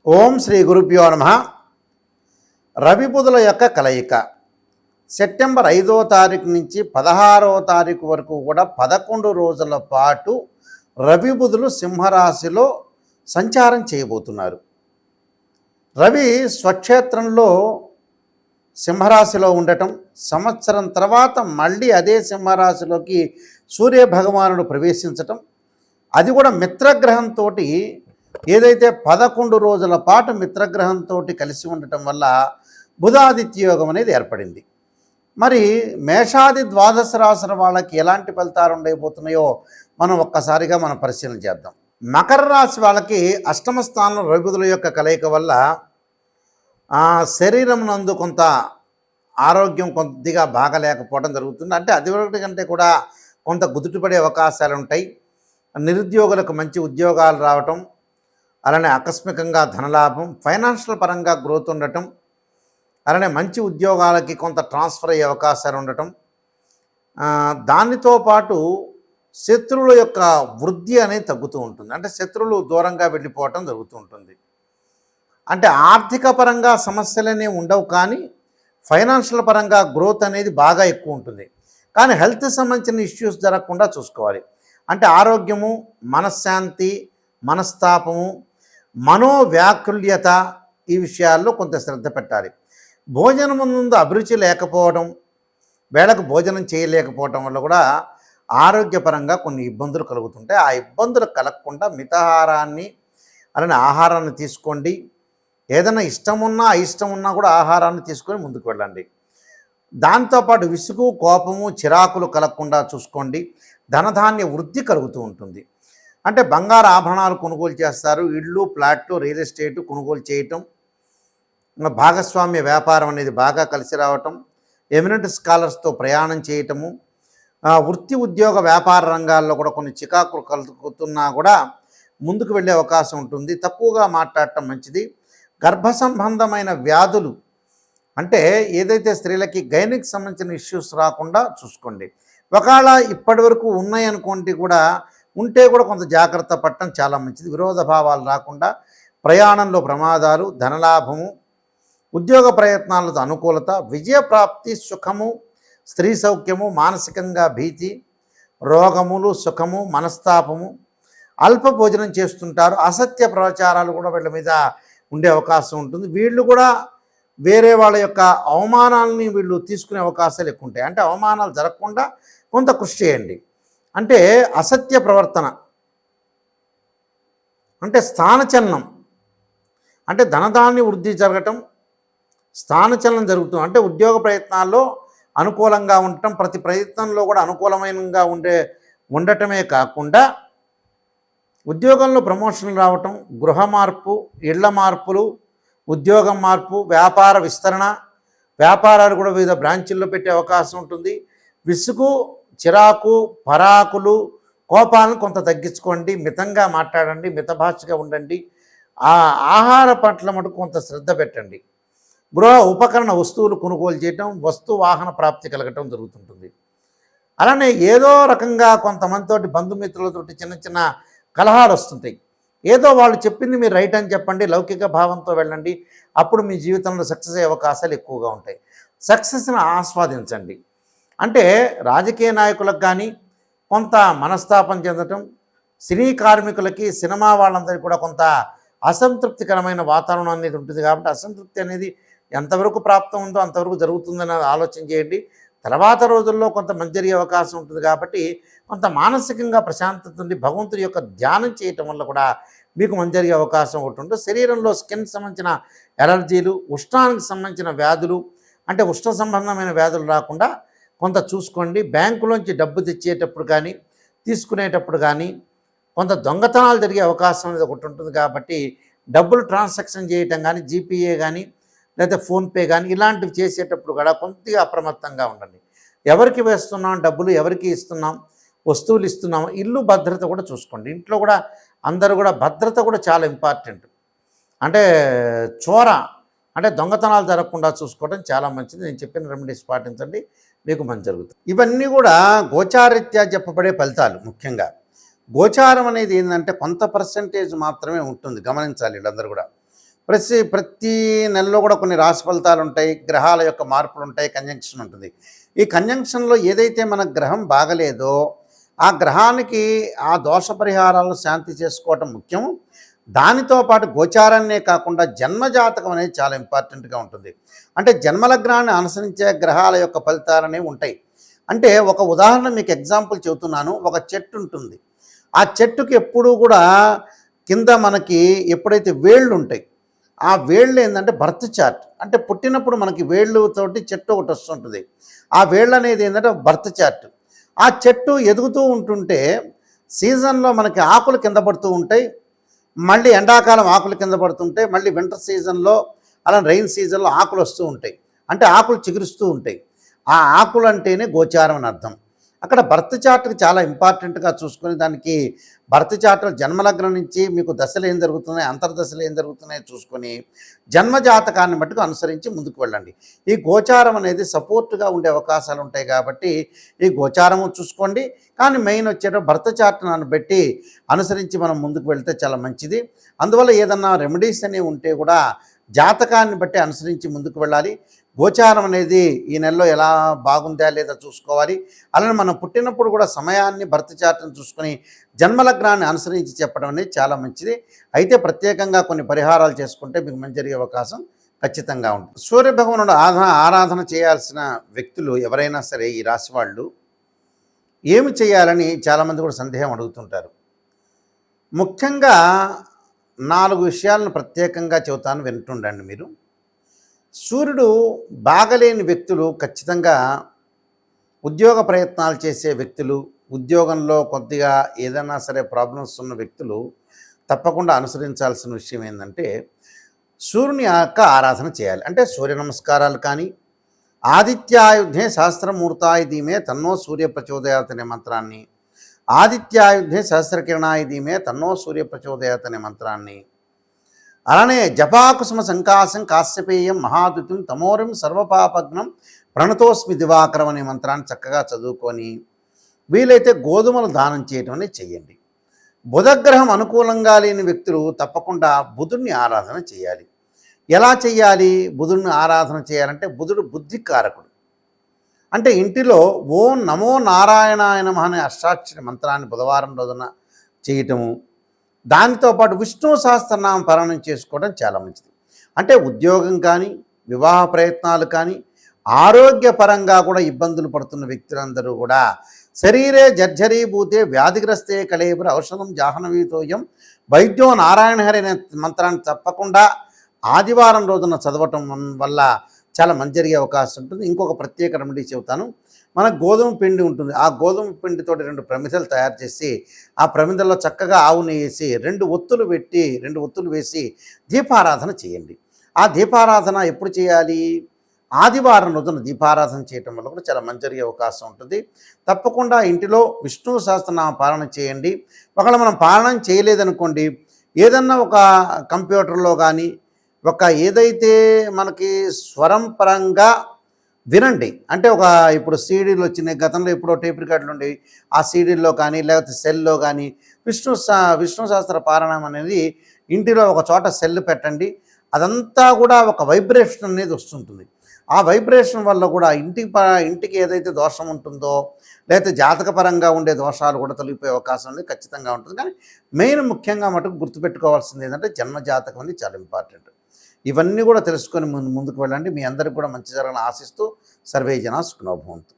ఓం శ్రీ గురుభ్యో నమః. రవి బుధుల యొక్క కలయిక సెప్టెంబర్ 5వ తారీఖు నుంచి 16వ తారీఖు వరకు కూడా 11 రోజుల పాటు రవి బుధులు సింహరాశిలో సంచారం చేయబోతున్నారు. రవి స్వక్షేత్రంలో సింహరాశిలో ఉండటం, సంవత్సరం తర్వాత మళ్ళీ అదే సింహరాశిలోకి సూర్య భగవానుడు ప్రవేశించటం, అది కూడా మిత్రగ్రహంతో ఏదైతే 11 రోజుల పాటు మిత్రగ్రహంతో కలిసి ఉండటం వల్ల బుధాదిత్య యోగం అనేది ఏర్పడింది. మరి మేషాది ద్వాదశ రాశుల వాళ్ళకి ఎలాంటి ఫలితాలు ఉండబోతున్నాయో మనం ఒక్కసారిగా పరిశీలన చేద్దాం. మకర రాశి వాళ్ళకి అష్టమ స్థానంలో రవి బుధుల యొక్క కలయిక వల్ల శరీరం నందు కొంత ఆరోగ్యం కొద్దిగా బాగలేకపోవడం జరుగుతుంది. అంటే అది కంటే కూడా కొంత గుదుటిపడే అవకాశాలు ఉంటాయి. నిరుద్యోగులకు మంచి ఉద్యోగాలు రావటం, అలానే ఆకస్మికంగా ధనలాభం, ఫైనాన్షియల్ పరంగా గ్రోత్ ఉండటం, అలానే మంచి ఉద్యోగాలకి కొంత ట్రాన్స్ఫర్ అయ్యే అవకాశాలు ఉండటం, దానితో పాటు శత్రువుల యొక్క వృద్ధి అనేది తగ్గుతూ ఉంటుంది. అంటే శత్రువులు దూరంగా వెళ్ళిపోవటం జరుగుతూ ఉంటుంది. అంటే ఆర్థిక పరంగా సమస్యలనే ఉండవు, కానీ ఫైనాన్షియల్ పరంగా గ్రోత్ అనేది బాగా ఎక్కువ ఉంటుంది. కానీ హెల్త్ సంబంధించిన ఇష్యూస్ జరగకుండా చూసుకోవాలి. అంటే ఆరోగ్యము, మనశ్శాంతి, మనస్తాపము, మనోవ్యాకుల్యత, ఈ విషయాల్లో కొంత శ్రద్ధ పెట్టాలి. భోజనం ముందు అభిరుచి లేకపోవడం, వేళకు భోజనం చేయలేకపోవడం వల్ల కూడా ఆరోగ్యపరంగా కొన్ని ఇబ్బందులు కలుగుతుంటాయి. ఆ ఇబ్బందులు కలగకుండా మితాహారాన్ని, అలానే ఆహారాన్ని తీసుకోండి. ఏదైనా ఇష్టమున్నా అయిష్టమున్నా కూడా ఆహారాన్ని తీసుకొని ముందుకు వెళ్ళండి. దాంతోపాటు విసుగు, కోపము, చిరాకులు కలగకుండా చూసుకోండి. ధనధాన్య వృద్ధి కలుగుతూ ఉంటుంది. అంటే బంగారు ఆభరణాలు కొనుగోలు చేస్తారు, ఇళ్ళు, ప్లాట్లు, రియల్ ఎస్టేట్ కొనుగోలు చేయటం, భాగస్వామ్య వ్యాపారం అనేది బాగా కలిసి రావటం, ఎమినెంట్ స్కాలర్స్తో ప్రయాణం చేయటము, వృత్తి ఉద్యోగ వ్యాపార రంగాల్లో కూడా కొన్ని చికాకులు కలుగుతున్నా కూడా ముందుకు వెళ్ళే అవకాశం ఉంటుంది. తక్కువగా మాట్లాడటం మంచిది. గర్భ సంబంధమైన వ్యాధులు, అంటే ఏదైతే స్త్రీలకి గైనిక్ సంబంధించిన ఇష్యూస్ రాకుండా చూసుకోండి. ఒకవేళ ఇప్పటి వరకు ఉన్నాయనుకోండి కూడా ఉంటే కూడా కొంత జాగ్రత్త పడటం చాలా మంచిది. విరోధ భావాలు రాకుండా, ప్రయాణంలో ప్రమాదాలు, ధనలాభము, ఉద్యోగ ప్రయత్నాలతో అనుకూలత, విజయప్రాప్తి, సుఖము, స్త్రీ సౌఖ్యము, మానసికంగా భీతి, రోగములు, సుఖము, మనస్తాపము, అల్ప భోజనం చేస్తుంటారు. అసత్య ప్రచారాలు కూడా వీళ్ళ మీద ఉండే అవకాశం ఉంటుంది. వీళ్ళు కూడా వేరే వాళ్ళ యొక్క అవమానాలని వీళ్ళు తీసుకునే అవకాశాలు ఎక్కువ ఉంటాయి. అంటే అవమానాలు జరగకుండా కొంత కృషి చేయండి. అంటే అసత్య ప్రవర్తన, అంటే స్థానచలనం, అంటే ధనధాన్య వృద్ధి జరగటం, స్థానచలనం జరుగుతుంది. అంటే ఉద్యోగ ప్రయత్నాల్లో అనుకూలంగా ఉండటం, ప్రతి ప్రయత్నంలో కూడా అనుకూలమైనగా ఉండటమే కాకుండా ఉద్యోగంలో ప్రమోషన్లు రావటం, గృహ మార్పు, ఇళ్ల మార్పులు, ఉద్యోగం మార్పు, వ్యాపార విస్తరణ, వ్యాపారాలు కూడా వివిధ బ్రాంచుల్లో పెట్టే అవకాశం ఉంటుంది. విసుగు, చిరాకు, పరాకులు, కోపాలను కొంత తగ్గించుకోండి. మితంగా మాట్లాడండి, మితభాషగా ఉండండి. ఆహార పట్ల మటుకు కొంత శ్రద్ధ పెట్టండి. గృహ ఉపకరణ వస్తువులు కొనుగోలు చేయటం, వస్తు వాహన ప్రాప్తి కలగటం జరుగుతుంటుంది. అలానే ఏదో రకంగా కొంతమందితోటి బంధుమిత్రులతోటి చిన్న చిన్న కలహాలు వస్తుంటాయి. ఏదో వాళ్ళు చెప్పింది మీరు రైట్ అని చెప్పండి, లౌకిక భావంతో వెళ్ళండి. అప్పుడు మీ జీవితంలో సక్సెస్ అయ్యే అవకాశాలు ఎక్కువగా ఉంటాయి. సక్సెస్ని ఆస్వాదించండి. అంటే రాజకీయ నాయకులకు కానీ కొంత మనస్తాపం చెందటం, సినీ కార్మికులకి, సినిమా వాళ్ళందరికీ కూడా కొంత అసంతృప్తికరమైన వాతావరణం అనేది ఉంటుంది. కాబట్టి అసంతృప్తి అనేది ఎంతవరకు ప్రాప్తం ఉందో అంతవరకు జరుగుతుందని ఆలోచన చేయండి. తర్వాత రోజుల్లో కొంత మంచి జరిగే అవకాశం ఉంటుంది. కాబట్టి కొంత మానసికంగా ప్రశాంతత ఉండి భగవంతుడి యొక్క ధ్యానం చేయటం వల్ల కూడా మీకు మంచి జరిగే అవకాశం ఒకటి ఉంటుంది. శరీరంలో స్కిన్ సంబంధించిన ఎలర్జీలు, ఉష్ణానికి సంబంధించిన వ్యాధులు, అంటే ఉష్ణ సంబంధమైన వ్యాధులు రాకుండా కొంత చూసుకోండి. బ్యాంకులోంచి డబ్బు తెచ్చేటప్పుడు కానీ తీసుకునేటప్పుడు కానీ కొంత దొంగతనాలు జరిగే అవకాశం అనేది ఒకటి ఉంటుంది. కాబట్టి డబ్బులు ట్రాన్సాక్షన్ చేయటం కానీ, జీపీఏ కానీ లేదా ఫోన్పే కానీ ఇలాంటివి చేసేటప్పుడు కూడా కొద్దిగా అప్రమత్తంగా ఉండండి. ఎవరికి వేస్తున్నాం డబ్బులు, ఎవరికి ఇస్తున్నాం, వస్తువులు ఇస్తున్నాం, ఇల్లు భద్రత కూడా చూసుకోండి. ఇంట్లో కూడా అందరూ కూడా భద్రత కూడా చాలా ఇంపార్టెంట్. అంటే అంటే దొంగతనాలు జరగకుండా చూసుకోవడం చాలా మంచిది. నేను చెప్పిన రెమెడీస్ పాటించండి, మీకు మంచి జరుగుతుంది. ఇవన్నీ కూడా గోచారీత్యా చెప్పబడే ఫలితాలు. ముఖ్యంగా గోచారం అనేది ఏంటంటే కొంత పర్సెంటేజ్ మాత్రమే ఉంటుంది, గమనించాలి వీళ్ళందరూ కూడా. ప్రతి నెలలో కూడా కొన్ని రాశి ఫలితాలు ఉంటాయి, గ్రహాల యొక్క మార్పులు ఉంటాయి, కంజంక్షన్ ఉంటుంది. ఈ కంజంక్షన్లో ఏదైతే మన గ్రహం బాగలేదో ఆ గ్రహానికి ఆ దోష పరిహారాలు శాంతి చేసుకోవటం ముఖ్యం. దానితో పాటు గోచారాన్నే కాకుండా జన్మజాతకం అనేది చాలా ఇంపార్టెంట్గా ఉంటుంది. అంటే జన్మలగ్నాన్ని అనుసరించే గ్రహాల యొక్క ఫలితాలనేవి ఉంటాయి. అంటే ఒక ఉదాహరణ మీకు ఎగ్జాంపుల్ చెబుతున్నాను. ఒక చెట్టు ఉంటుంది. ఆ చెట్టుకి ఎప్పుడూ కూడా కింద మనకి ఎప్పుడైతే వేళ్ళు ఉంటాయి, ఆ వేళ్ళు ఏంటంటే బర్త్ చార్ట్. అంటే పుట్టినప్పుడు మనకి వేళ్ళతోటి చెట్టు ఒకటి వస్తుంటుంది. ఆ వేళ్ళు అనేది ఏంటంటే బర్త్ చార్ట్. ఆ చెట్టు ఎదుగుతూ ఉంటుంటే సీజన్లో మనకి ఆకులు కింద పడుతూ ఉంటాయి, మళ్ళీ ఎండాకాలం ఆకులు కింద పడుతుంటాయి, మళ్ళీ వింటర్ సీజన్లో అలా రెయిన్ సీజన్లో ఆకులు వస్తూ ఉంటాయి. అంటే ఆకులు చిగురుస్తూ ఉంటాయి. ఆ ఆకులు అంటేనే గోచారం అని అర్థం. అక్కడ బర్త్ చార్ట్కి చాలా ఇంపార్టెంట్గా చూసుకొని దానికి బర్త్ చార్ట్లో జన్మలగ్నం నుంచి మీకు దశలు ఏం జరుగుతున్నాయి, అంతర్దశలు ఏం జరుగుతున్నాయో చూసుకొని జన్మజాతకాన్ని మట్టుకు అనుసరించి ముందుకు వెళ్ళండి. ఈ గోచారం అనేది సపోర్ట్గా ఉండే అవకాశాలు ఉంటాయి కాబట్టి ఈ గోచారము చూసుకోండి. కానీ మెయిన్ వచ్చేటప్పుడు బర్త్ చార్ట్ను పెట్టి అనుసరించి మనం ముందుకు వెళ్తే చాలా మంచిది. అందువల్ల ఏదన్నా రెమెడీస్ అనేవి ఉంటే కూడా జాతకాన్ని బట్టి అనుసరించి ముందుకు వెళ్ళాలి. గోచారం అనేది ఈ నెలలో ఎలా బాగుందా లేదా చూసుకోవాలి. అలానే మనం పుట్టినప్పుడు కూడా సమయాన్ని బర్త్ చార్ట్ని చూసుకొని జన్మలగ్నాన్ని అనుసరించి చెప్పడం అనేది చాలా మంచిది. అయితే ప్రత్యేకంగా కొన్ని పరిహారాలు చేసుకుంటే మీకు మంచి జరిగే అవకాశం ఖచ్చితంగా ఉంటుంది. సూర్యభగవానుడు ఆరాధన చేయాల్సిన వ్యక్తులు ఎవరైనా సరే ఈ రాశి వాళ్ళు ఏమి చేయాలని చాలామంది కూడా సందేహం అడుగుతుంటారు. ముఖ్యంగా 4 విషయాలను ప్రత్యేకంగా చెబుతాను, వింటుండండి మీరు. సూర్యుడు బాగలేని వ్యక్తులు ఖచ్చితంగా ఉద్యోగ ప్రయత్నాలు చేసే వ్యక్తులు, ఉద్యోగంలో కొద్దిగా ఏదైనా సరే ప్రాబ్లమ్స్ ఉన్న వ్యక్తులు తప్పకుండా అనుసరించాల్సిన విషయం ఏంటంటే సూర్యుని యొక్క ఆరాధన చేయాలి. అంటే సూర్య నమస్కారాలు కానీ, ఆదిత్యాయుధే సహస్రమూర్తాయ ధీమే తన్నో సూర్య ప్రచోదయాత్ అనే మంత్రాన్ని, ఆదిత్యాయుధే సహస్రకిరణాయ ధీమే తన్నో సూర్య ప్రచోదయాత్ అనే మంత్రాన్ని, అలానే జపాకుసుమ సంకాశం కాశ్యపేయం మహాదుతిం తమోరిం సర్వపాపగ్నం ప్రణతోస్మి దివాకరం అనే మంత్రాన్ని చక్కగా చదువుకొని వీలైతే గోధుమలు దానం చేయటం అనేది చెయ్యండి. బుధగ్రహం అనుకూలంగా లేని వ్యక్తులు తప్పకుండా బుధుడిని ఆరాధన చేయాలి. ఎలా చేయాలి? బుధుడిని ఆరాధన చేయాలంటే బుధుడు బుద్ధికారకుడు. అంటే ఇంటిలో ఓం నమో నారాయణాయ నమః అనే అష్టాక్షరి మంత్రాన్ని బుధవారం రోజున చేయటము, దానితో పాటు విష్ణు సహస్రనామం పారాయణం చేసుకోవడం చాలా మంచిది. అంటే ఉద్యోగం కానీ, వివాహ ప్రయత్నాలు కానీ, ఆరోగ్యపరంగా కూడా ఇబ్బందులు పడుతున్న వ్యక్తులందరూ కూడా శరీరే జర్జరీభూతే వ్యాధిగ్రస్తే కళేబుర ఔషధం జాహ్నవీతోయం వైద్యో నారాయణ హరి అనే మంత్రాన్ని తప్పకుండా ఆదివారం రోజున చదవటం వల్ల చాలా మంచి జరిగే అవకాశం ఉంటుంది. ఇంకొక ప్రత్యేక రెమెడీ చెబుతాను. మన గోధుమ పిండి ఉంటుంది. ఆ గోధుమ పిండితో 2 ప్రమిదలు తయారు చేసి ఆ ప్రమిదల్లో చక్కగా ఆవు నెయ్యి వేసి 2 ఒత్తులు వేసి దీపారాధన చేయండి. ఆ దీపారాధన ఎప్పుడు చేయాలి? ఆదివారం రోజున దీపారాధన చేయటం వల్ల కూడా చాలా మంచి జరిగే అవకాశం ఉంటుంది. తప్పకుండా ఇంటిలో విష్ణు సహస్రనామ పాలన చేయండి. ఒకవేళ మనం పాలన చేయలేదనుకోండి, ఏదన్నా ఒక కంప్యూటర్లో కానీ ఒక ఏదైతే మనకి స్వరం పరంగా వినండి. అంటే ఇప్పుడు సీడీలు వచ్చినాయి, గతంలో ఎప్పుడో టేప్ రికార్డులు ఉండేవి. ఆ సీడీల్లో కానీ లేకపోతే సెల్లో కానీ విష్ణు సహస్ర పారాయణం అనేది ఇంటిలో ఒక చోట సెల్ పెట్టండి. అదంతా కూడా ఒక వైబ్రేషన్ అనేది వస్తుంటుంది. ఆ వైబ్రేషన్ వల్ల కూడా ఇంటికి ఏదైతే దోషం ఉంటుందో లేకపోతే జాతకపరంగా ఉండే దోషాలు కూడా తొలగిపోయే అవకాశం అనేది ఖచ్చితంగా ఉంటుంది. కానీ మెయిన్ ముఖ్యంగా మటుకు గుర్తుపెట్టుకోవాల్సింది ఏంటంటే జన్మజాతకం అనేది చాలా ఇంపార్టెంట్. ఇవన్నీ కూడా తెలుసుకొని ముందుకు వెళ్ళండి. మీ అందరికీ కూడా మంచి జరగాలని ఆశిస్తూ సర్వే జనా సుఖినో భవంతు.